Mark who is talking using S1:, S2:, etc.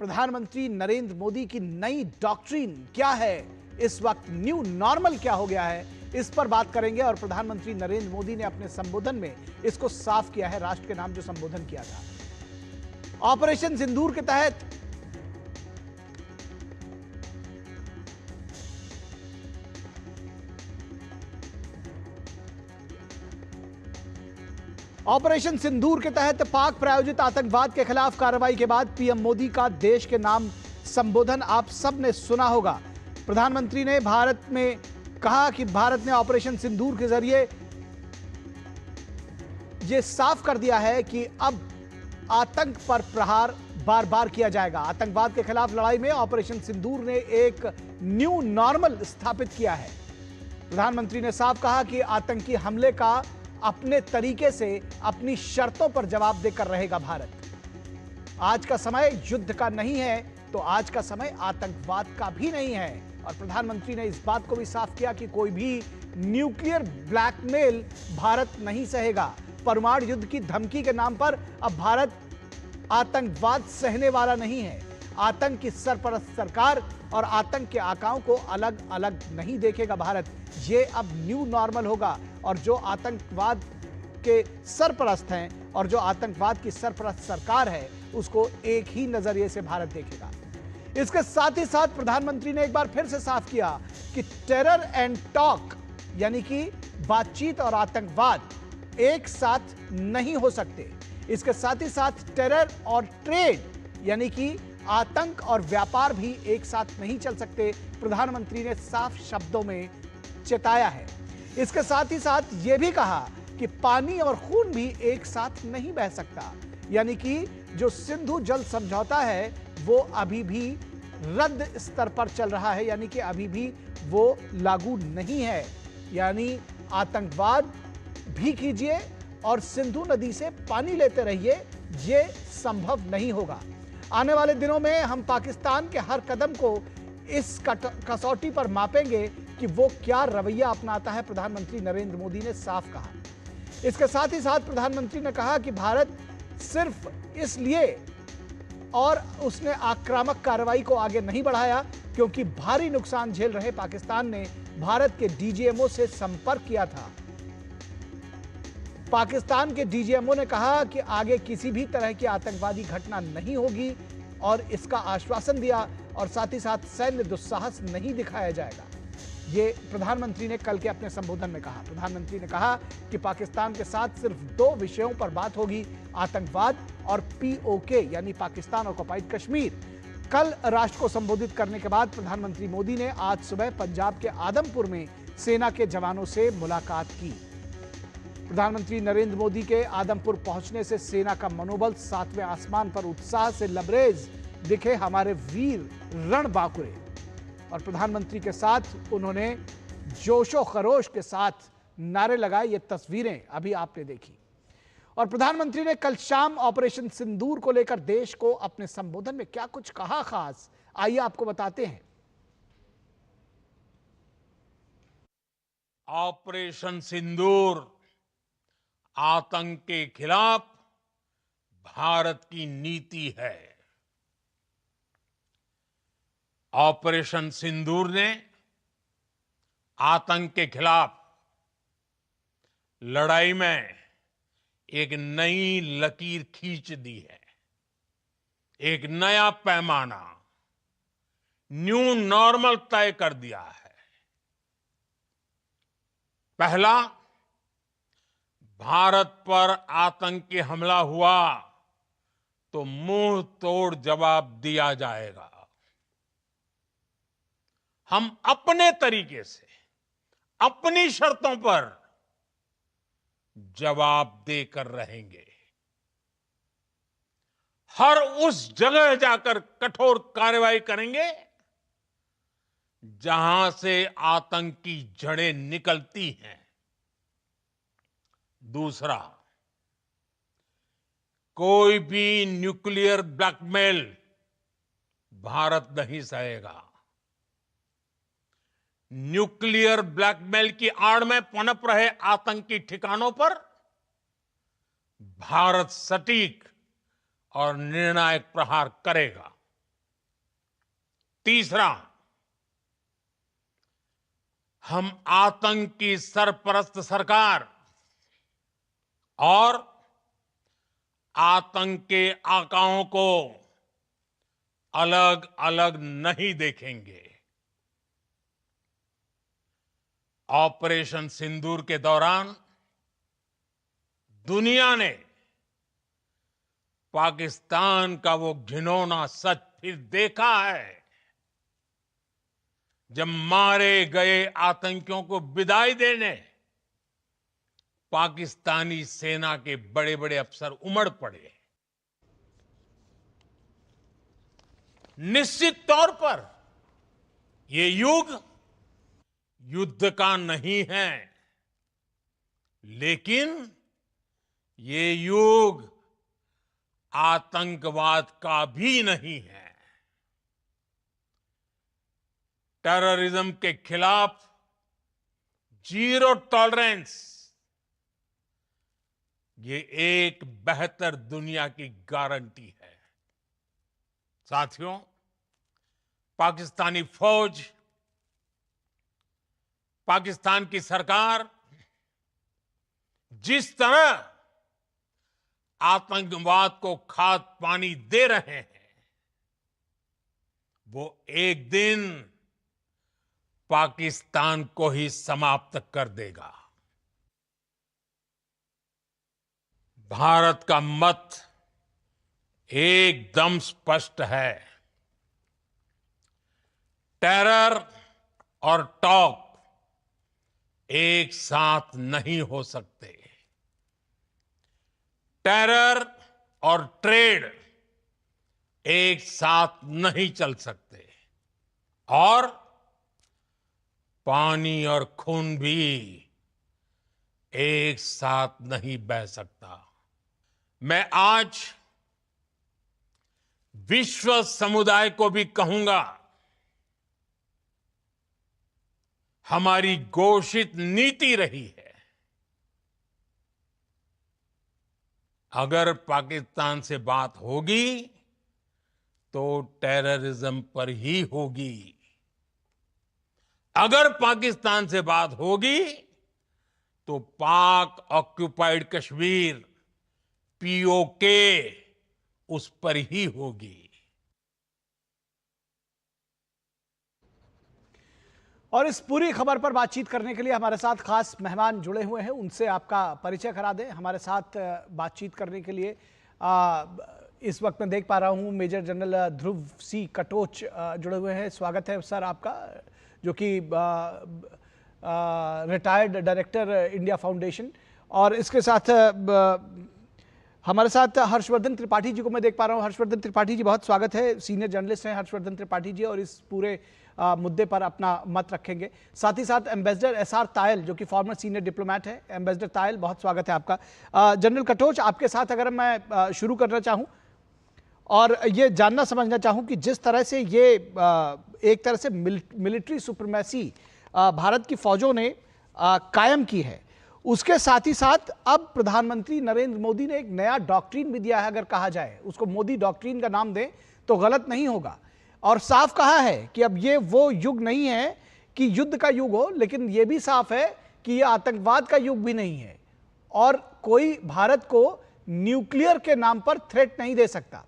S1: प्रधानमंत्री नरेंद्र मोदी की नई डॉक्ट्रिन क्या है, इस वक्त न्यू नॉर्मल क्या हो गया है, इस पर बात करेंगे। और प्रधानमंत्री नरेंद्र मोदी ने अपने संबोधन में इसको साफ किया है। राष्ट्र के नाम जो संबोधन किया था, ऑपरेशन सिंदूर के तहत ऑपरेशन सिंदूर के तहत पाक प्रायोजित आतंकवाद के खिलाफ कार्रवाई के बाद पीएम मोदी का देश के नाम संबोधन आप सब ने सुना होगा। प्रधानमंत्री ने भारत में कहा कि भारत ने ऑपरेशन सिंदूर के जरिए यह साफ कर दिया है कि अब आतंक पर प्रहार बार बार किया जाएगा। आतंकवाद के खिलाफ लड़ाई में ऑपरेशन सिंदूर ने एक न्यू नॉर्मल स्थापित किया है। प्रधानमंत्री ने साफ कहा कि आतंकी हमले का अपने तरीके से अपनी शर्तों पर जवाब देकर रहेगा भारत। आज का समय युद्ध का नहीं है तो आज का समय आतंकवाद का भी नहीं है। और प्रधानमंत्री ने इस बात को भी साफ किया कि कोई भी न्यूक्लियर ब्लैकमेल भारत नहीं सहेगा। परमाणु युद्ध की धमकी के नाम पर अब भारत आतंकवाद सहने वाला नहीं है। आतंक की सरपरस्त सरकार और आतंक के आकाओं को अलग अलग नहीं देखेगा भारत। ये अब न्यू नॉर्मल होगा और जो आतंकवाद के सरपरस्त हैं और जो आतंकवाद की सरपरस्त सरकार है उसको एक ही नजरिए से भारत देखेगा। इसके साथ ही साथ प्रधानमंत्री ने एक बार फिर से साफ किया कि टेरर एंड टॉक यानी कि बातचीत और आतंकवाद एक साथ नहीं हो सकते। इसके साथ ही साथ टेरर और ट्रेड यानी कि आतंक और व्यापार भी एक साथ नहीं चल सकते। प्रधानमंत्री ने साफ शब्दों में चेताया है। इसके साथ ही साथ यह भी कहा कि पानी और खून भी एक साथ नहीं बह सकता, यानी कि जो सिंधु जल समझौता है वो अभी भी रद्द स्तर पर चल रहा है, यानी कि अभी भी वो लागू नहीं है। यानी आतंकवाद भी कीजिए और सिंधु नदी से पानी लेते रहिए, ये संभव नहीं होगा। आने वाले दिनों में हम पाकिस्तान के हर कदम को इस कसौटी पर मापेंगे कि वो क्या रवैया अपनाता है। प्रधानमंत्री नरेंद्र मोदी ने साफ कहा। इसके साथ ही साथ प्रधानमंत्री ने कहा कि भारत सिर्फ इसलिए और उसने आक्रामक कार्रवाई को आगे नहीं बढ़ाया क्योंकि भारी नुकसान झेल रहे पाकिस्तान ने भारत के डीजीएमओ से संपर्क किया था। पाकिस्तान के डीजीएमओ ने कहा कि आगे किसी भी तरह की आतंकवादी घटना नहीं होगी और इसका आश्वासन दिया और साथ ही साथ सैन्य दुस्साहस नहीं दिखाया जाएगा। ये प्रधानमंत्री ने कल के अपने संबोधन में कहा। प्रधानमंत्री ने कहा कि पाकिस्तान के साथ सिर्फ दो विषयों पर बात होगी, आतंकवाद और पीओके यानी पाकिस्तान ऑक्युपाइड कश्मीर। कल राष्ट्र को संबोधित करने के बाद प्रधानमंत्री मोदी ने आज सुबह पंजाब के आदमपुर में सेना के जवानों से मुलाकात की। प्रधानमंत्री नरेंद्र मोदी के आदमपुर पहुंचने से सेना का मनोबल सातवें आसमान पर उत्साह से लबरेज दिखे हमारे वीर रणबांकुरे। और प्रधानमंत्री के साथ उन्होंने जोशो खरोश के साथ नारे लगाए। ये तस्वीरें अभी आपने देखी। और प्रधानमंत्री ने कल शाम ऑपरेशन सिंदूर को लेकर देश को अपने संबोधन में क्या कुछ कहा खास, आइए आपको बताते हैं।
S2: ऑपरेशन सिंदूर आतंक के खिलाफ भारत की नीति है। ऑपरेशन सिंदूर ने आतंक के खिलाफ लड़ाई में एक नई लकीर खींच दी है, एक नया पैमाना, न्यू नॉर्मल तय कर दिया है। पहला, भारत पर आतंकी हमला हुआ तो मुंह तोड़ जवाब दिया जाएगा। हम अपने तरीके से अपनी शर्तों पर जवाब देकर रहेंगे। हर उस जगह जाकर कठोर कार्रवाई करेंगे जहां से आतंक की जड़ें निकलती हैं। दूसरा, कोई भी न्यूक्लियर ब्लैकमेल भारत नहीं सहेगा। न्यूक्लियर ब्लैकमेल की आड़ में पनप रहे आतंकी ठिकानों पर भारत सटीक और निर्णायक प्रहार करेगा। तीसरा, हम आतंक की सरपरस्त सरकार और आतंक के आकाओं को अलग अलग नहीं देखेंगे। ऑपरेशन सिंदूर के दौरान दुनिया ने पाकिस्तान का वो घिनौना सच फिर देखा है, जब मारे गए आतंकियों को विदाई देने पाकिस्तानी सेना के बड़े बड़े अफसर उमड़ पड़े। निश्चित तौर पर ये युग युद्ध का नहीं है, लेकिन ये युग आतंकवाद का भी नहीं है। टेररिज्म के खिलाफ जीरो टॉलरेंस, ये एक बेहतर दुनिया की गारंटी है। साथियों, पाकिस्तानी फौज, पाकिस्तान की सरकार जिस तरह आतंकवाद को खाद पानी दे रहे हैं, वो एक दिन पाकिस्तान को ही समाप्त कर देगा। भारत का मत एकदम स्पष्ट है। टेरर और टॉक एक साथ नहीं हो सकते। टेरर और ट्रेड एक साथ नहीं चल सकते, और पानी और खून भी एक साथ नहीं बह सकता। मैं आज विश्व समुदाय को भी कहूंगा, हमारी घोषित नीति रही है, अगर पाकिस्तान से बात होगी तो टेररिज्म पर ही होगी। अगर पाकिस्तान से बात होगी तो पाक ऑक्युपाइड कश्मीर पीओके उस पर ही होगी।
S1: और इस पूरी खबर पर बातचीत करने के लिए हमारे साथ खास मेहमान जुड़े हुए हैं, उनसे आपका परिचय करा दें। हमारे साथ बातचीत करने के लिए इस वक्त मैं देख पा रहा हूं मेजर जनरल ध्रुव सी कटोच जुड़े हुए हैं। स्वागत है सर आपका, जो कि रिटायर्ड डायरेक्टर इंडिया फाउंडेशन। और इसके साथ हमारे साथ हर्षवर्धन त्रिपाठी जी को मैं देख पा रहा हूं। हर्षवर्धन त्रिपाठी जी, बहुत स्वागत है। सीनियर जर्नलिस्ट हैं हर्षवर्धन त्रिपाठी जी, और इस पूरे मुद्दे पर अपना मत रखेंगे। साथ ही साथ एम्बेसडर एसआर तायल, जो कि फॉर्मर सीनियर डिप्लोमेट है। एम्बेसडर तायल, बहुत स्वागत है आपका। जनरल कटोच, आपके साथ अगर मैं शुरू करना चाहूं और ये जानना समझना चाहूं कि जिस तरह से ये एक तरह से मिलिट्री सुप्रीमेसी भारत की फौजों ने कायम की है, उसके साथ ही साथ अब प्रधानमंत्री नरेंद्र मोदी ने एक नया डॉक्ट्रिन भी दिया है। अगर कहा जाए, उसको मोदी डॉक्ट्रिन का नाम दें तो गलत नहीं होगा। और साफ कहा है कि अब ये वो युग नहीं है कि युद्ध का युग हो, लेकिन ये भी साफ है कि ये आतंकवाद का युग भी नहीं है, और कोई भारत को न्यूक्लियर के नाम पर थ्रेट नहीं दे सकता।